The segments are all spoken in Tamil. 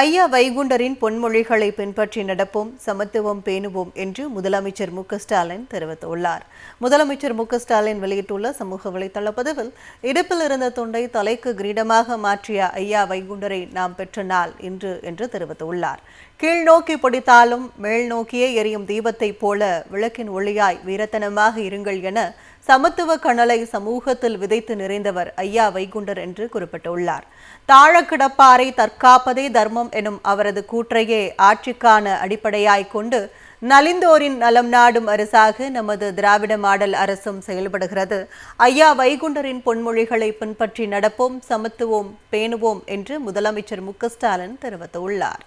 ஐயா வைகுண்டரின் பொன்மொழிகளை பின்பற்றி நடப்போம், சமத்துவம் பேணுவோம் என்று முதலமைச்சர் மு.க.ஸ்டாலின் தெரிவித்துள்ளார். முதலமைச்சர் மு.க.ஸ்டாலின் வெளியிட்டுள்ள சமூக வலைதள பதிவில், இடுப்பில் இருந்த துண்டை தலைக்கு கிரீடமாக மாற்றிய ஐயா வைகுண்டரை நாம் பெற்ற நாள் இன்று என்று தெரிவித்துள்ளார். கீழ் நோக்கி பிடித்தாலும் மேல் நோக்கியே எரியும் தீபத்தைப் போல விளக்கின் ஒளியாய் வீரத்தனமாக இருங்கள் என சமத்துவ கனலை சமூகத்தில் விதைத்து நிறைந்தவர் ஐயா வைகுண்டர் என்று குறிப்பிட்டுள்ளார். தாழ கிடப்பாரை தற்காப்பதே தர்மம் எனும் அவரது கூற்றையே ஆட்சிக்கான அடிப்படையாய் கொண்டு நலிந்தோரின் நலம் நாடும் அரசாக நமது திராவிட மாடல் அரசும் செயல்படுகிறது. ஐயா வைகுண்டரின் பொன்மொழிகளை பின்பற்றி நடப்போம், சமத்துவம் பேணுவோம் என்று முதலமைச்சர் மு.க.ஸ்டாலின் தெரிவித்துள்ளார்.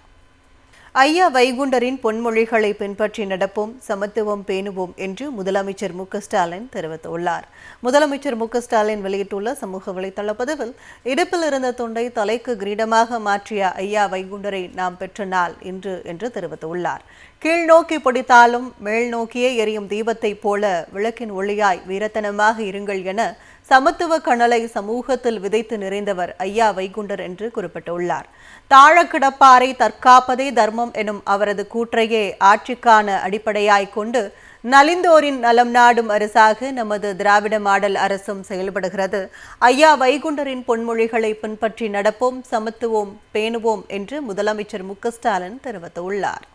ஐயா வைகுண்டரின் பொன்மொழிகளை பின்பற்றி நடப்போம், சமத்துவம் பேணுவோம் என்று முதலமைச்சர் மு.க.ஸ்டாலின் தெரிவித்துள்ளார். முதலமைச்சர் மு.க.ஸ்டாலின் வெளியிட்டுள்ள சமூக வலைதள பதிவில், இடுப்பில் இருந்த துண்டை தலைக்கு கிரீடமாக மாற்றிய ஐயா வைகுண்டரை நாம் பெற்ற நாள் இன்று என்று தெரிவித்துள்ளார். கீழ் நோக்கி பிடித்தாலும் மேல் நோக்கியே எரியும் தீபத்தைப் போல விளக்கின் ஒளியாய் வீரத்தனமாக இருங்கள் என சமத்துவ கனலை சமூகத்தில் விதைத்து நிறைந்தவர் ஐயா வைகுண்டர் என்று குறிப்பிட்டுள்ளார். தாழ கிடப்பாரை தற்காப்பதே தர்மம் எனும் அவரது கூற்றையே ஆட்சிக்கான அடிப்படையாய் கொண்டு நலிந்தோரின் நலம் நாடும் அரசாக நமது திராவிட மாடல் அரசும் செயல்படுகிறது. ஐயா வைகுண்டரின் பொன்மொழிகளை பின்பற்றி நடப்போம், சமத்துவம் பேணுவோம் என்று முதலமைச்சர் மு.க.ஸ்டாலின் தெரிவித்துள்ளார்.